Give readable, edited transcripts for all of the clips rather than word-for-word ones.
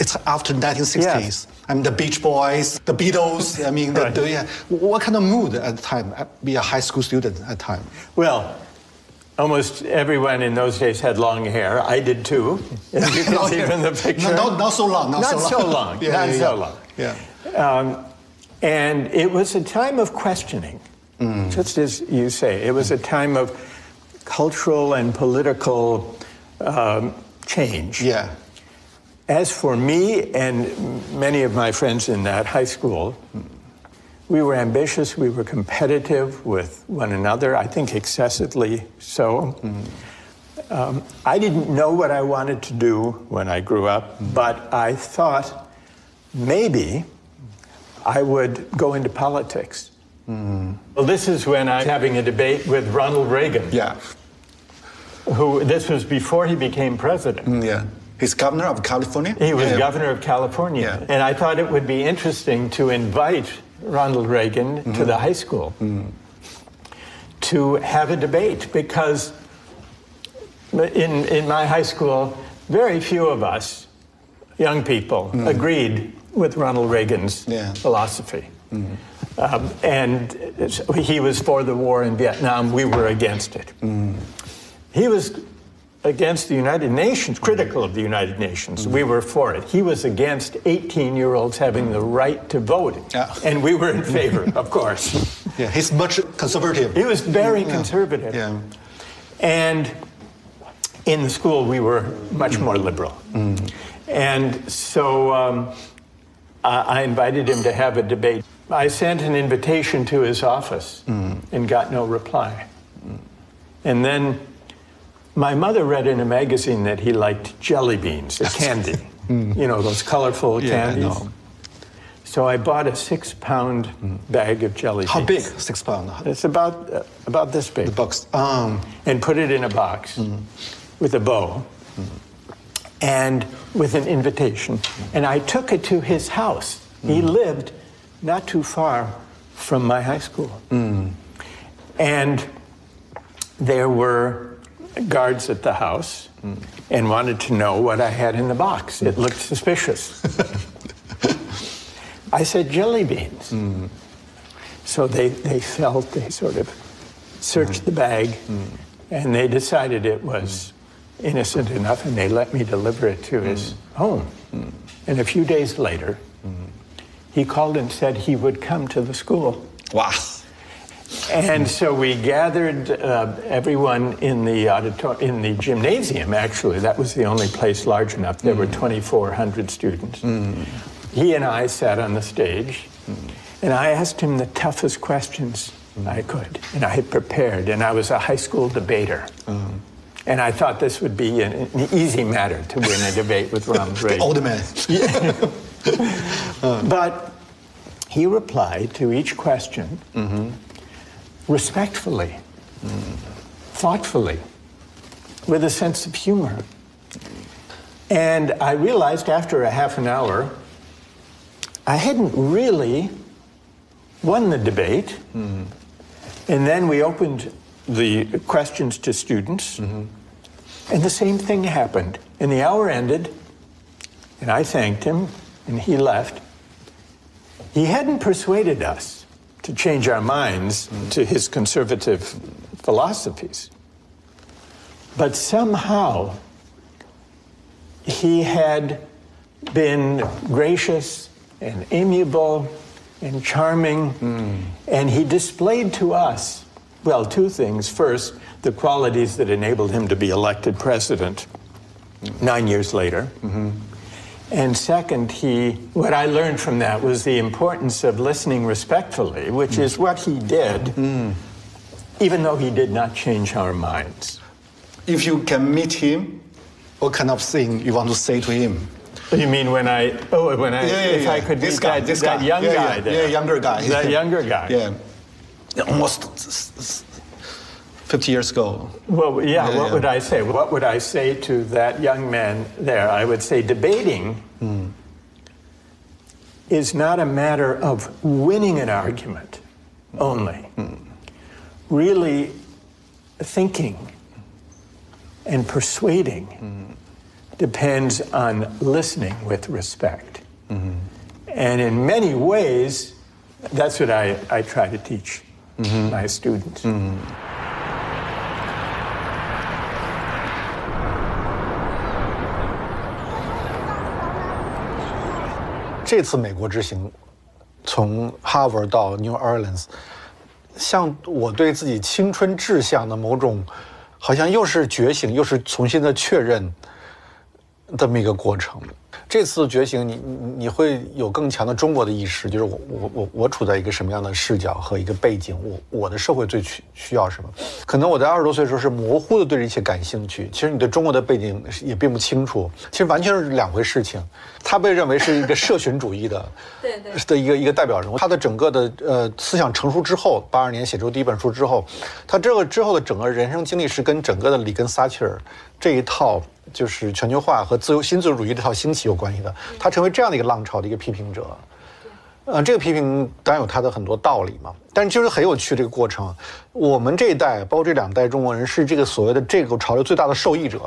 It's after 1960s. I mean, the Beach Boys, the Beatles. I mean, what kind of mood at the time? Be a high school student at the time. Well, almost everyone in those days had long hair. I did too. As you can see from the picture. Not so long. Not so long. Yeah. And it was a time of questioning, just as you say. It was a time of cultural and political change. Yeah. As for me and many of my friends in that high school, we were ambitious, we were competitive with one another, I think excessively so. I didn't know what I wanted to do when I grew up, but I thought maybe I would go into politics. Well, this is when I was having a debate with Ronald Reagan. Yeah. This was before he became president. Yeah. He's governor of California? He was governor of California. Yeah. And I thought it would be interesting to invite Ronald Reagan to the high school to have a debate, because in my high school, very few of us, young people, agreed with Ronald Reagan's philosophy. And he was for the war in Vietnam, we were against it. He was against the United Nations, critical of the United Nations. We were for it. He was against 18-year-olds having the right to vote. And we were in favor, of course. Yeah, he's much conservative. He was very conservative. Yeah. And in the school, we were much more liberal. And so I invited him to have a debate. I sent an invitation to his office and got no reply. And then my mother read in a magazine that he liked jelly beans, a candy. You know, those colorful candies. I know. So I bought a 6-pound bag of jelly beans. How big? 6 pounds? It's about this big. The box. And put it in a box with a bow and with an invitation. And I took it to his house. He lived not too far from my high school. And there were guards at the house and wanted to know what I had in the box. It looked suspicious. I said, jelly beans. So they sort of searched the bag, and they decided it was innocent enough, and they let me deliver it to his home. And a few days later, he called and said he would come to the school. Wow. And so we gathered everyone in the gymnasium, actually. That was the only place large enough. There were 2,400 students. He and I sat on the stage, and I asked him the toughest questions I could. And I had prepared, and I was a high school debater. And I thought this would be an easy matter to win a debate with Ronald Reagan. The older man. But he replied to each question respectfully, thoughtfully, with a sense of humor. And I realized after a half an hour, I hadn't really won the debate. And then we opened the questions to students, and the same thing happened. And the hour ended, and I thanked him, and he left. He hadn't persuaded us to change our minds to his conservative philosophies. But somehow, he had been gracious and amiable and charming, and he displayed to us, well, two things. First, the qualities that enabled him to be elected president 9 years later. And second, what I learned from that was the importance of listening respectfully, which is what he did, even though he did not change our minds. If you can meet him, what kind of thing you want to say to him? You mean if I could meet that young guy there? Yeah, younger guy. That younger guy. Yeah. Almost 50 years ago. Well, what would I say? What would I say to that young man there? I would say debating is not a matter of winning an argument only. Really thinking and persuading depends on listening with respect. And in many ways, that's what I try to teach my students. 这次美国之行，从哈佛到 New Orleans， 像我对自己青春志向的某种，好像又是觉醒，又是重新的确认，这么一个过程。这次觉醒你会有更强的中国的意识，就是我处在一个什么样的视角和一个背景，我的社会最需要什么？可能我在20多岁的时候是模糊的对这一切感兴趣，其实你对中国的背景也并不清楚，其实完全是两回事情。他被认为是一个社群主义的一个代表人物，他的整个的思想成熟之后，82年写出第一本书之后，他这个之后的整个人生经历是跟整个的里根撒切尔这一套就是全球化和新自由主义这套兴起有关系的，他成为这样的一个浪潮的一个批评者。这个批评当然有他的很多道理嘛，但是就是很有趣这个过程。我们这一代，包括这2代中国人，是这个所谓的这个潮流最大的受益者。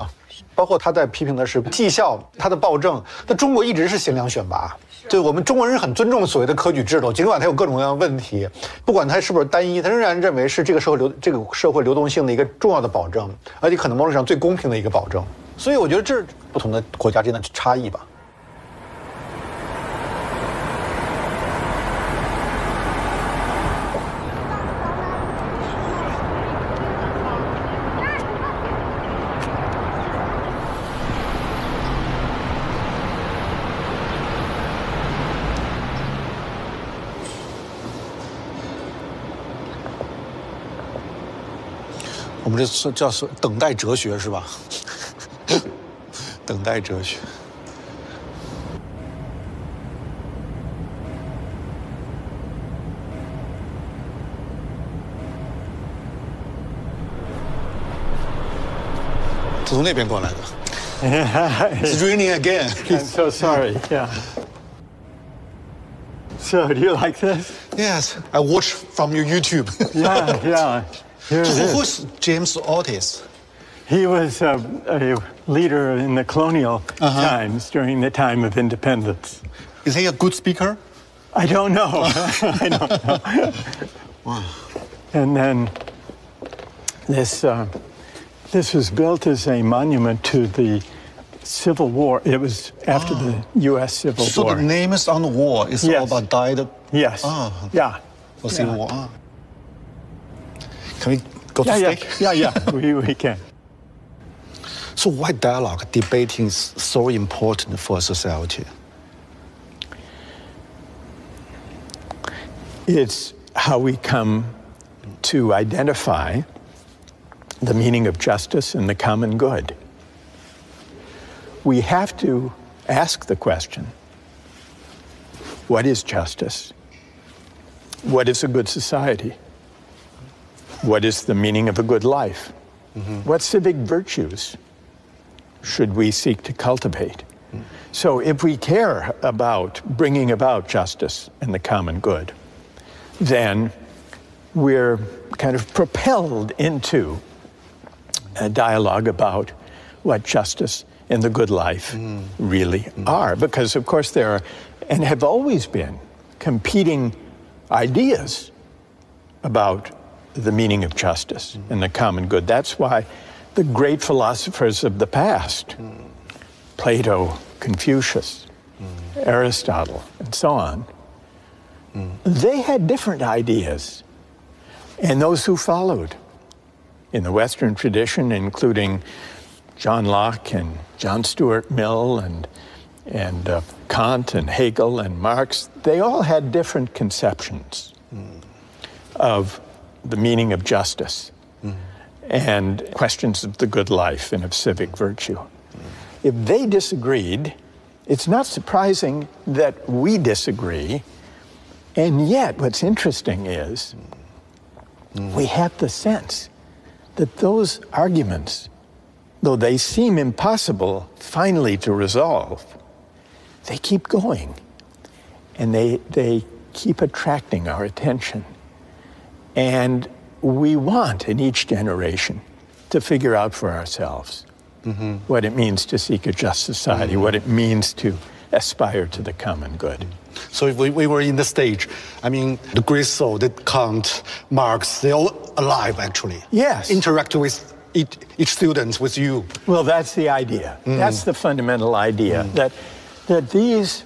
包括他在批评的是绩效，他的暴政。那中国一直是贤良选拔，对我们中国人很尊重所谓的科举制度，尽管它有各种各样的问题，不管它是不是单一，他仍然认为是这个社会流动性的一个重要的保证，而且可能某种上最公平的一个保证。所以我觉得这是不同的国家之间的差异吧。我们这叫等待哲学是吧？等待哲学。从那边过来的。It's raining again. I'm so sorry. Yeah. So, do you like this? Yes, I watch from your YouTube. Yeah. So who's James Otis? He was a leader in the colonial times during the time of independence. Is he a good speaker? I don't know. I don't know. Wow. And then this was built as a monument to the Civil War. It was after the U.S. Civil War. So the name is on the wall. It's all about died. Yes. Yeah. For Civil War. Can we go to speak? Yeah. We can. So why dialogue, debating is so important for society? It's how we come to identify the meaning of justice and the common good. We have to ask the question, what is justice? What is a good society? What is the meaning of a good life? What civic virtues should we seek to cultivate? So if we care about bringing about justice and the common good, then we're kind of propelled into a dialogue about what justice and the good life really are. Because, of course, there are, and have always been, competing ideas about the meaning of justice and the common good. That's why the great philosophers of the past, Plato, Confucius, Aristotle, and so on, they had different ideas. And those who followed in the Western tradition, including John Locke and John Stuart Mill and Kant and Hegel and Marx, they all had different conceptions of the meaning of justice and questions of the good life and of civic virtue. If they disagreed, it's not surprising that we disagree. And yet, what's interesting is we have the sense that those arguments, though they seem impossible finally to resolve, they keep going. And they keep attracting our attention. And we want, in each generation, to figure out for ourselves what it means to seek a just society, what it means to aspire to the common good. So if we were in the stage, I mean, the great soul, the Kant, Marx, they're all alive, actually. Yes. Interact with each student, with you. Well, that's the idea. That's the fundamental idea, that these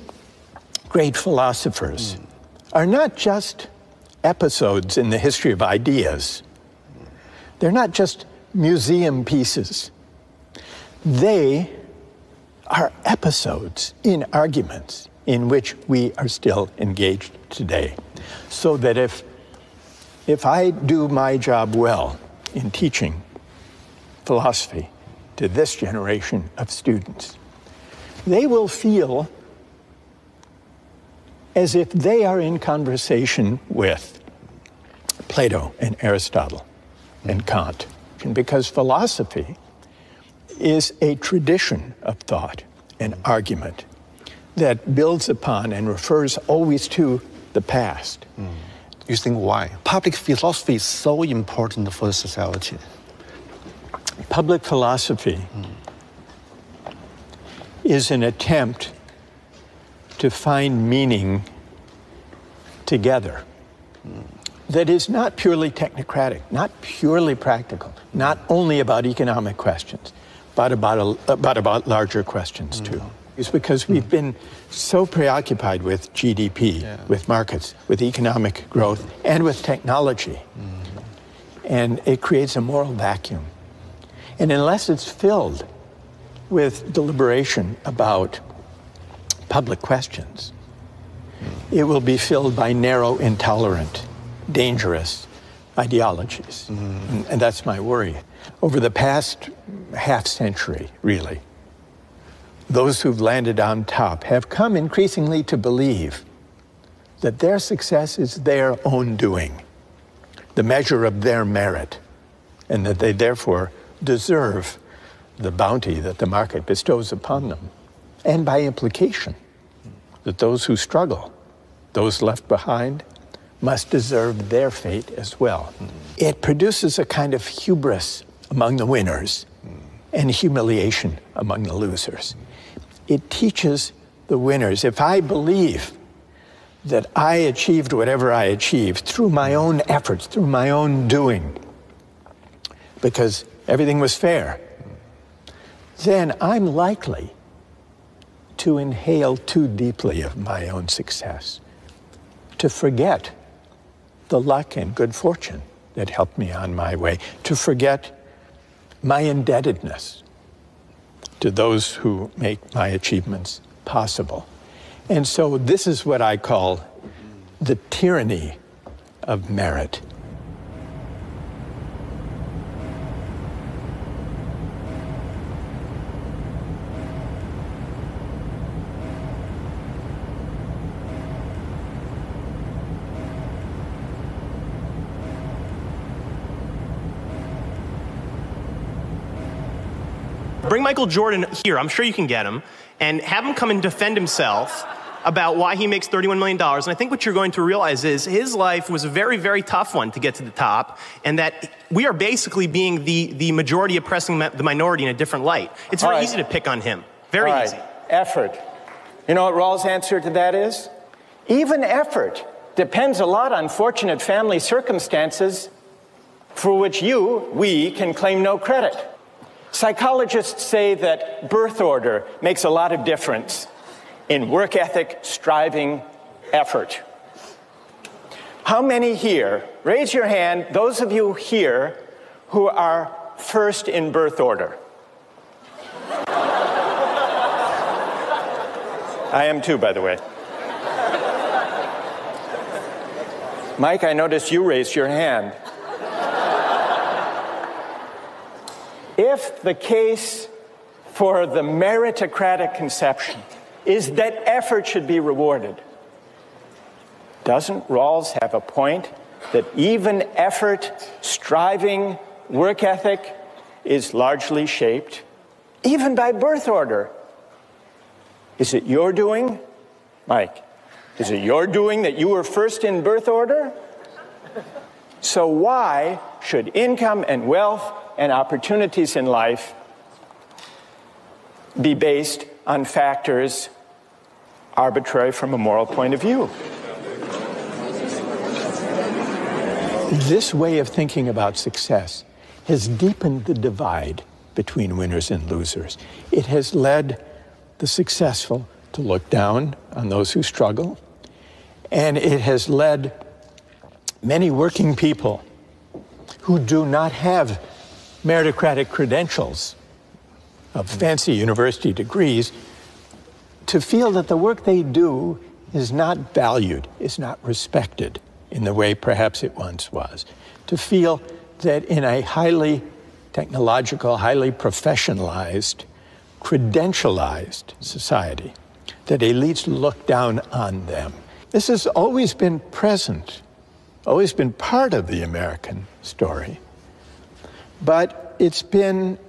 great philosophers are not just episodes in the history of ideas. They're not just museum pieces. They are episodes in arguments in which we are still engaged today. So that if I do my job well in teaching philosophy to this generation of students, they will feel as if they are in conversation with Plato and Aristotle and Kant. And because philosophy is a tradition of thought and argument that builds upon and refers always to the past. You think why? Public philosophy is so important for society. Public philosophy is an attempt to find meaning together that is not purely technocratic, not purely practical, not only about economic questions, but about larger questions too. It's because we've been so preoccupied with GDP, with markets, with economic growth, and with technology. And it creates a moral vacuum. And unless it's filled with deliberation about public questions, it will be filled by narrow, intolerant, dangerous ideologies. And that's my worry. Over the past half century, really, those who've landed on top have come increasingly to believe that their success is their own doing, the measure of their merit, and that they therefore deserve the bounty that the market bestows upon them. And by implication, that those who struggle, those left behind, must deserve their fate as well. It produces a kind of hubris among the winners and humiliation among the losers. It teaches the winners, if I believe that I achieved whatever I achieved through my own efforts, through my own doing, because everything was fair, then I'm likely to inhale too deeply of my own success, to forget the luck and good fortune that helped me on my way, to forget my indebtedness to those who make my achievements possible. And so this is what I call the tyranny of merit. Bring Michael Jordan here, I'm sure you can get him, and have him come and defend himself about why he makes $31 million. And I think what you're going to realize is his life was a very, very tough one to get to the top, and that we are basically being the majority oppressing the minority in a different light. It's very easy to pick on him. Very easy. Effort. You know what Rawls' answer to that is? Even effort depends a lot on fortunate family circumstances for which we can claim no credit. Psychologists say that birth order makes a lot of difference in work ethic, striving, effort. How many here, raise your hand, those of you here who are first in birth order? I am too, by the way. Mike, I noticed you raised your hand. If the case for the meritocratic conception is that effort should be rewarded, doesn't Rawls have a point that even effort, striving, work ethic is largely shaped even by birth order? Is it your doing, Mike? Is it your doing that you were first in birth order? So why should income and wealth and opportunities in life be based on factors arbitrary from a moral point of view. This way of thinking about success has deepened the divide between winners and losers. It has led the successful to look down on those who struggle, and it has led many working people who do not have meritocratic credentials of fancy university degrees to feel that the work they do is not valued, is not respected in the way perhaps it once was. To feel that in a highly technological, highly professionalized, credentialized society, that elites look down on them. This has always been present, always been part of the American story. But it's been,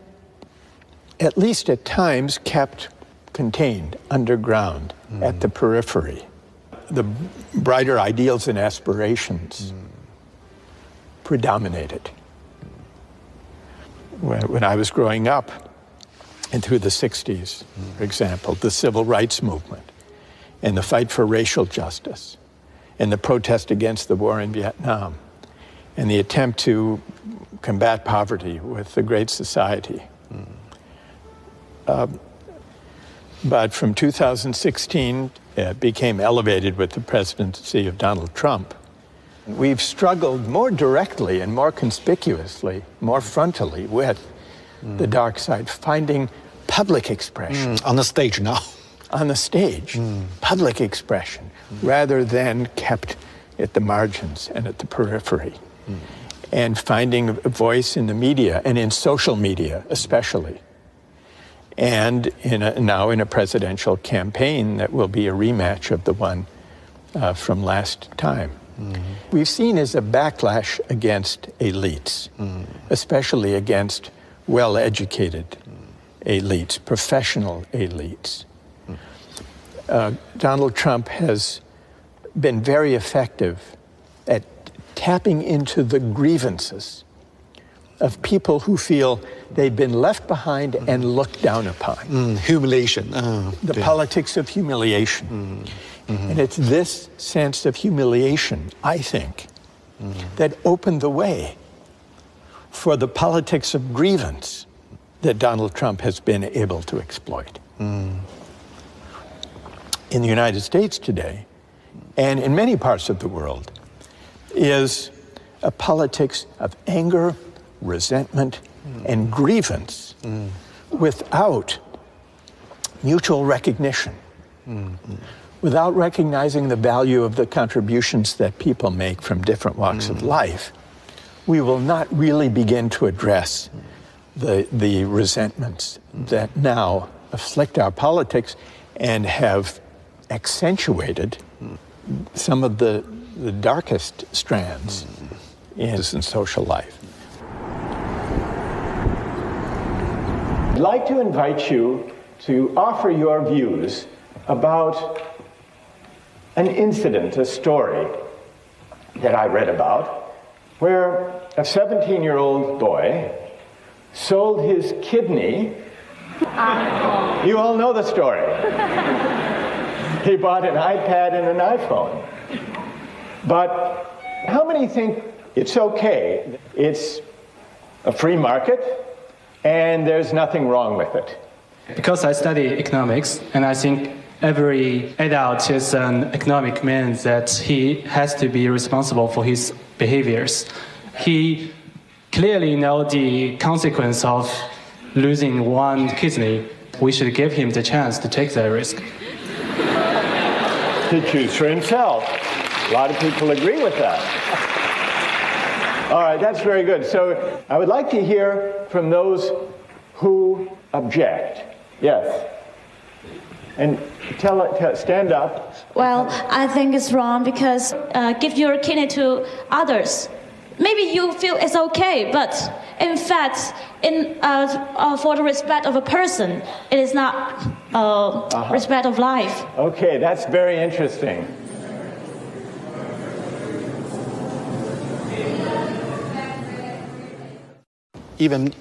at least at times, kept contained, underground, at the periphery. The brighter ideals and aspirations predominated. When I was growing up, and through the 60s, for example, the civil rights movement, and the fight for racial justice, and the protest against the war in Vietnam, and the attempt to combat poverty with the Great Society. But from 2016, it became elevated with the presidency of Donald Trump. We've struggled more directly and more conspicuously, more frontally with the dark side, finding public expression. On the stage now. On the stage, public expression, rather than kept at the margins and at the periphery. And finding a voice in the media, and in social media especially. And now in a presidential campaign that will be a rematch of the one from last time. We've seen as a backlash against elites, especially against well-educated elites, professional elites. Donald Trump has been very effective at tapping into the grievances of people who feel they've been left behind and looked down upon. Humiliation. The politics of humiliation. And it's this sense of humiliation, I think, that opened the way for the politics of grievance that Donald Trump has been able to exploit. In the United States today, and in many parts of the world, is a politics of anger, resentment, and grievance without mutual recognition, without recognizing the value of the contributions that people make from different walks of life. We will not really begin to address the resentments that now afflict our politics and have accentuated some of the darkest strands in social life. I'd like to invite you to offer your views about an incident, a story that I read about, where a 17-year-old boy sold his kidney. You all know the story. He bought an iPad and an iPhone. But how many think it's okay? It's a free market, and there's nothing wrong with it. Because I study economics, and I think every adult is an economic man that he has to be responsible for his behaviors. He clearly knows the consequence of losing one kidney. We should give him the chance to take that risk. To choose for himself. A lot of people agree with that. All right, that's very good. So I would like to hear from those who object. Yes. And stand up. Well, I think it's wrong because give your kidney to others. Maybe you feel it's okay, but in fact, for the respect of a person, it is not respect of life. Okay, that's very interesting. Even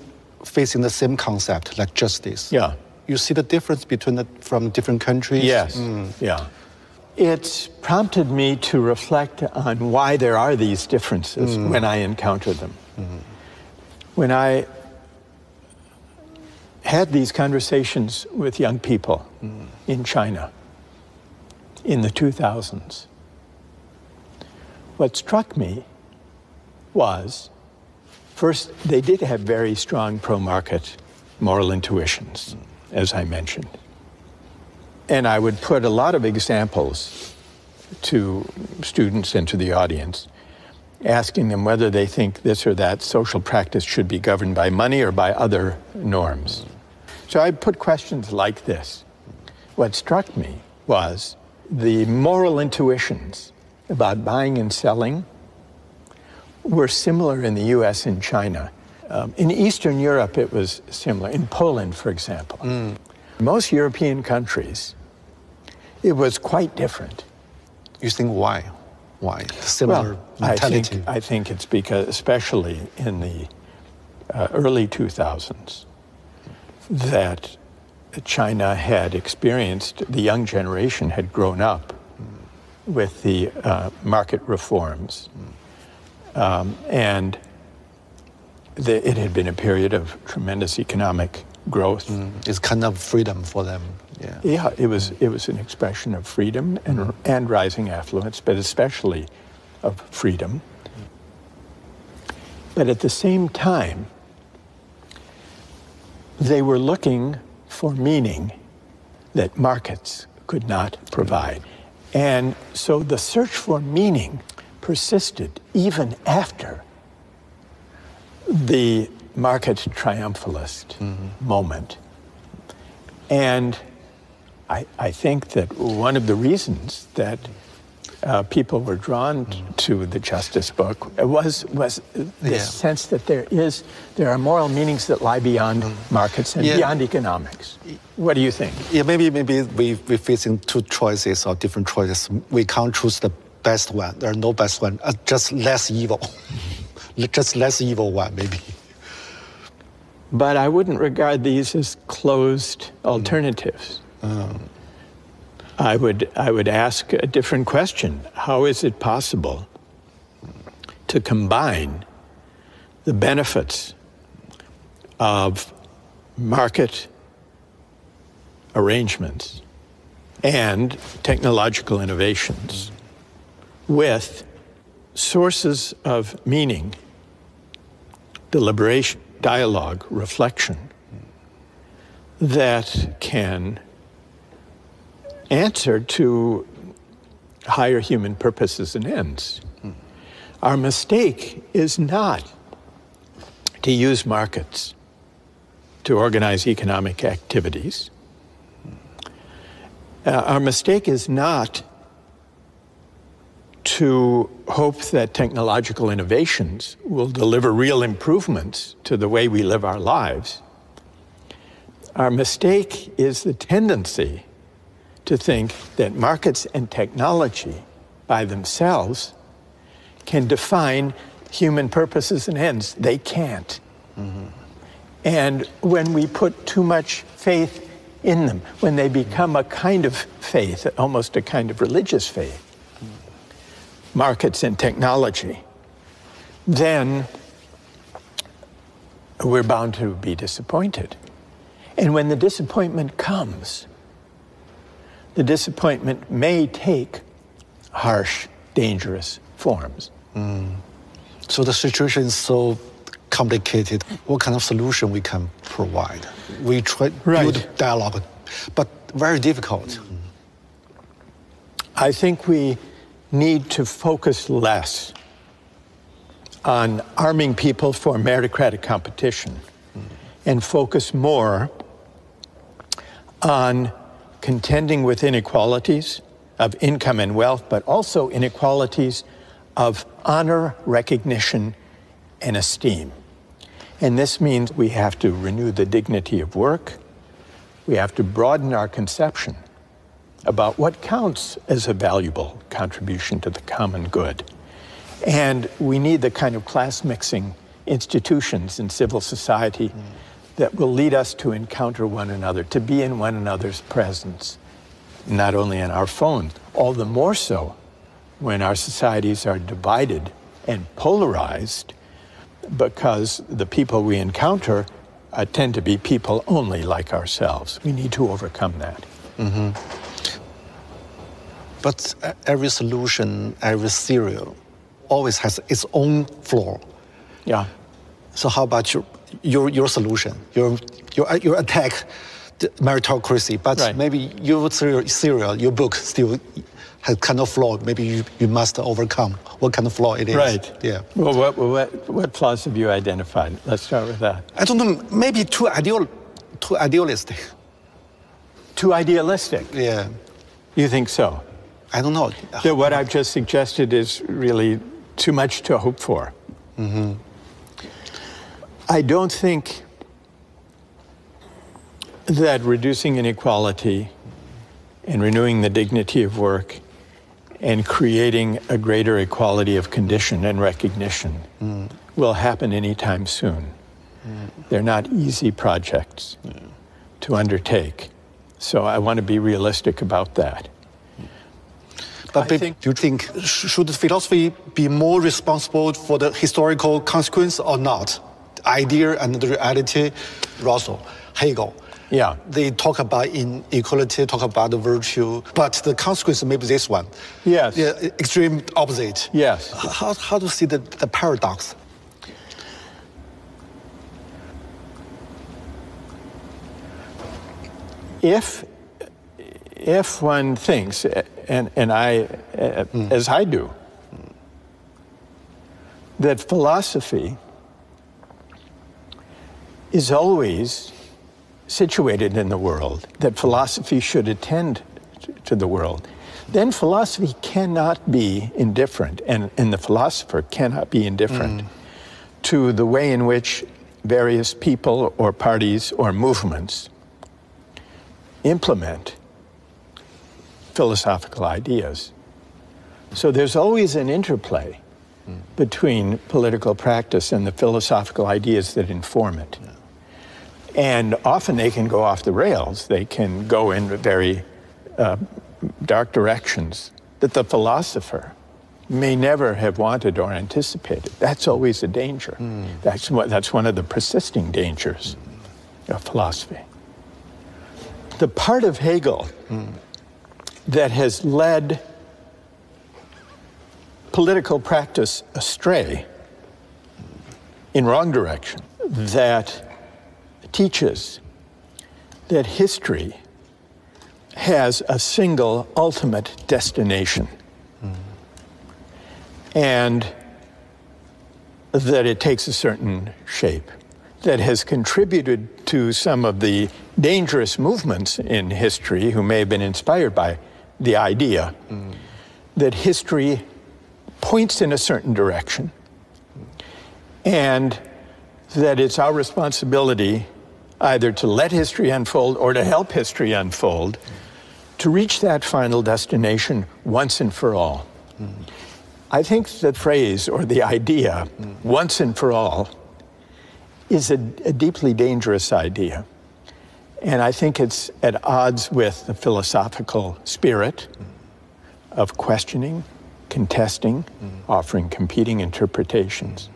facing the same concept like justice. Yeah. you see the difference between from different countries? Yes, yeah. It's prompted me to reflect on why there are these differences when I encounter them. When I had these conversations with young people in China in the 2000s, what struck me was, first, they did have very strong pro-market moral intuitions, as I mentioned. And I would put a lot of examples to students and to the audience, asking them whether they think this or that social practice should be governed by money or by other norms. So I put questions like this. What struck me was the moral intuitions about buying and selling were similar in the US and China. In Eastern Europe, it was similar. In Poland, for example. Most European countries, it was quite different. You think why? Why? Similar mentality? I think it's because, especially in the early 2000s, that China had experienced, the young generation had grown up with the market reforms. And it had been a period of tremendous economic growth. It's kind of freedom for them. Yeah, it was an expression of freedom and rising affluence, but especially of freedom. But at the same time, they were looking for meaning that markets could not provide. And so the search for meaning persisted even after the market triumphalist moment. And I think that one of the reasons that people were drawn to the Justice book was this sense that there are moral meanings that lie beyond markets and beyond economics. What do you think? Yeah, maybe we're facing two choices or different choices. We can't choose the best one. There are no best one. Just less evil. Just less evil one, maybe. But I wouldn't regard these as closed alternatives. I would ask a different question. How is it possible to combine the benefits of market arrangements and technological innovations with sources of meaning, deliberation, dialogue, reflection that can answer to higher human purposes and ends? Our mistake is not to use markets to organize economic activities. Our mistake is not to hope that technological innovations will deliver real improvements to the way we live our lives. Our mistake is the tendency to think that markets and technology by themselves can define human purposes and ends. They can't. And when we put too much faith in them, when they become a kind of faith, almost a kind of religious faith, markets and technology, then we're bound to be disappointed. And when the disappointment comes, the disappointment may take harsh, dangerous forms. So the situation is so complicated. What kind of solution we can provide? We try to build dialogue, but very difficult. I think we need to focus less on arming people for meritocratic competition and focus more on contending with inequalities of income and wealth, but also inequalities of honor, recognition, and esteem. And this means we have to renew the dignity of work. We have to broaden our conception about what counts as a valuable contribution to the common good. And we need the kind of class-mixing institutions in civil society that will lead us to encounter one another, to be in one another's presence, not only in our phones, all the more so when our societies are divided and polarized, because the people we encounter tend to be people only like ourselves. We need to overcome that. Mm-hmm. But every solution, every theory always has its own flaw. Yeah. So how about your solution? Your attack the meritocracy, but right. maybe your theory, your book still has kind of flaw. Maybe you must overcome what kind of flaw it is. Right. Yeah. Well, what flaws have you identified? Let's start with that. I don't know. Maybe too idealistic. Too idealistic? Yeah. You think so? I don't know. So what I've just suggested is really too much to hope for. Mm-hmm. I don't think that reducing inequality and renewing the dignity of work and creating a greater equality of condition and recognition will happen anytime soon. They're not easy projects to undertake. So I want to be realistic about that. But do you think, should philosophy be more responsible for the historical consequence or not? The idea and the reality, Russell, Hegel. Yeah. They talk about inequality, talk about the virtue, but the consequence may be this one. Yes. Yeah, extreme opposite. Yes. How do you see the paradox? If one thinks, and I, as I do, that philosophy is always situated in the world, that philosophy should attend to the world, then philosophy cannot be indifferent, and the philosopher cannot be indifferent to the way in which various people or parties or movements implement philosophical ideas. So there's always an interplay between political practice and the philosophical ideas that inform it. And often they can go off the rails. They can go in very dark directions that the philosopher may never have wanted or anticipated. That's always a danger. That's one of the persisting dangers of philosophy. The part of Hegel that has led political practice astray in wrong direction, that teaches that history has a single ultimate destination, and that it takes a certain shape, that has contributed to some of the dangerous movements in history who may have been inspired by the idea that history points in a certain direction, and that it's our responsibility either to let history unfold or to help history unfold to reach that final destination once and for all. I think the phrase or the idea, once and for all, is a deeply dangerous idea. And I think it's at odds with the philosophical spirit of questioning, contesting, offering competing interpretations.